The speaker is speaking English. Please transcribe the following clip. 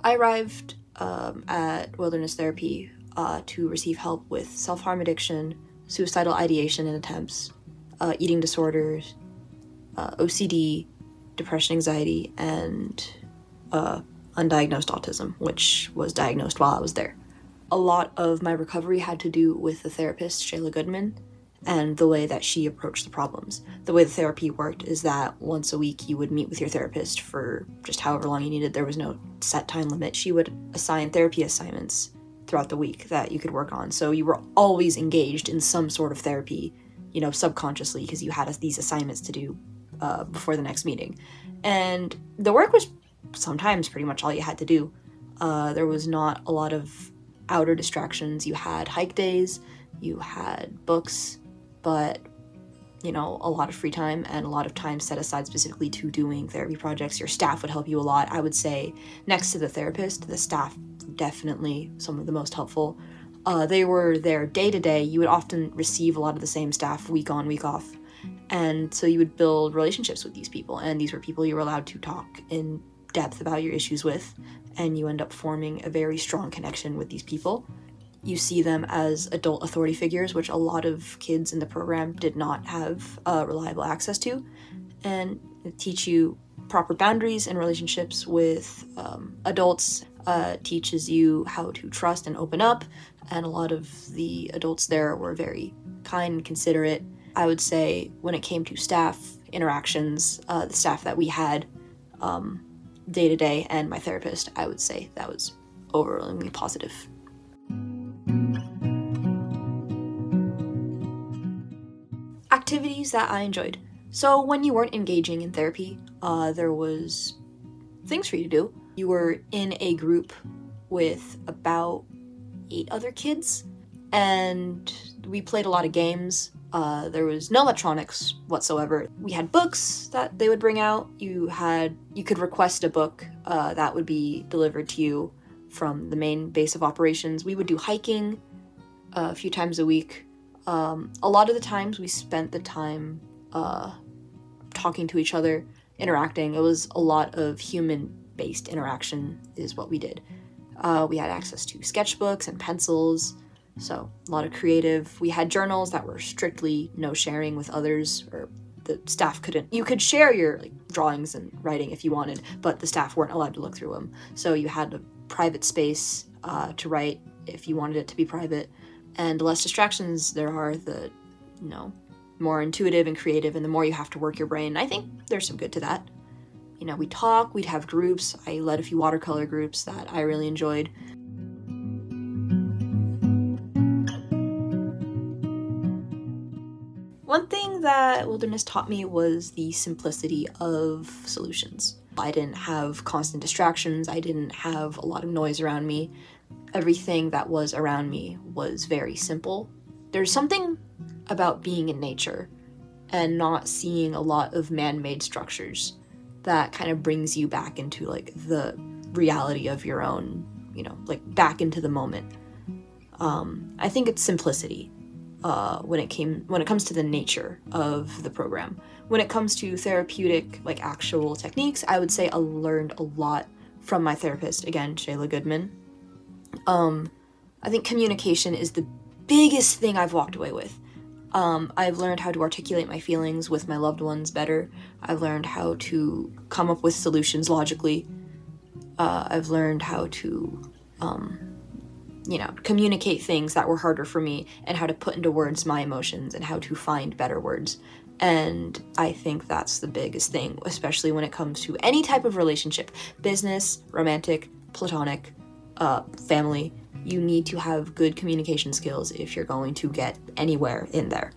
I arrived at Wilderness Therapy to receive help with self-harm addiction, suicidal ideation and attempts, eating disorders, OCD, depression, anxiety, and undiagnosed autism, which was diagnosed while I was there. A lot of my recovery had to do with the therapist, Shayla Goodman, and the way that she approached the problems. The way the therapy worked is that once a week you would meet with your therapist for just however long you needed. There was no set time limit. She would assign therapy assignments throughout the week that you could work on. So you were always engaged in some sort of therapy, you know, subconsciously, because you had these assignments to do before the next meeting. And the work was sometimes pretty much all you had to do. There was not a lot of outer distractions. You had hike days, you had books, but, you know, a lot of free time and a lot of time set aside specifically to doing therapy projects. Your staff would help you a lot. I would say next to the therapist, the staff definitely some of the most helpful. They were there day to day. You would often receive a lot of the same staff week on, week off. And so you would build relationships with these people. And these were people you were allowed to talk in depth about your issues with. And you end up forming a very strong connection with these people. You see them as adult authority figures, which a lot of kids in the program did not have reliable access to, and teach you proper boundaries and relationships with adults, teaches you how to trust and open up, and a lot of the adults there were very kind and considerate. I would say when it came to staff interactions, the staff that we had day to day and my therapist, I would say that was overwhelmingly positive. Activities that I enjoyed. So when you weren't engaging in therapy, there was things for you to do. You were in a group with about 8 other kids, and we played a lot of games. There was no electronics whatsoever. We had books that they would bring out. You could request a book that would be delivered to you from the main base of operations. We would do hiking a few times a week. A lot of the times we spent the time talking to each other, interacting. It was a lot of human-based interaction is what we did. We had access to sketchbooks and pencils, so a lot of creative. We had journals that were strictly no sharing with others, or the staff couldn't. You could share your drawings and writing if you wanted, but the staff weren't allowed to look through them. So you had a private space to write if you wanted it to be private. And the less distractions there are, the, you know, more intuitive and creative, and the more you have to work your brain. I think there's some good to that. You know, we'd talk, we'd have groups. I led a few watercolor groups that I really enjoyed. One thing that Wilderness taught me was the simplicity of solutions. I didn't have constant distractions. I didn't have a lot of noise around me. Everything that was around me was very simple. There's something about being in nature and not seeing a lot of man-made structures that kind of brings you back into the reality of your own, you know, back into the moment. I think it's simplicity when it comes to the nature of the program. When it comes to therapeutic, actual techniques, I would say I learned a lot from my therapist, again, Shayla Goodman. I think communication is the biggest thing I've walked away with. I've learned how to articulate my feelings with my loved ones better. I've learned how to come up with solutions logically. I've learned how to, communicate things that were harder for me, and how to put into words my emotions and how to find better words. And I think that's the biggest thing, especially when it comes to any type of relationship, business, romantic, platonic, family. You need to have good communication skills if you're going to get anywhere in there.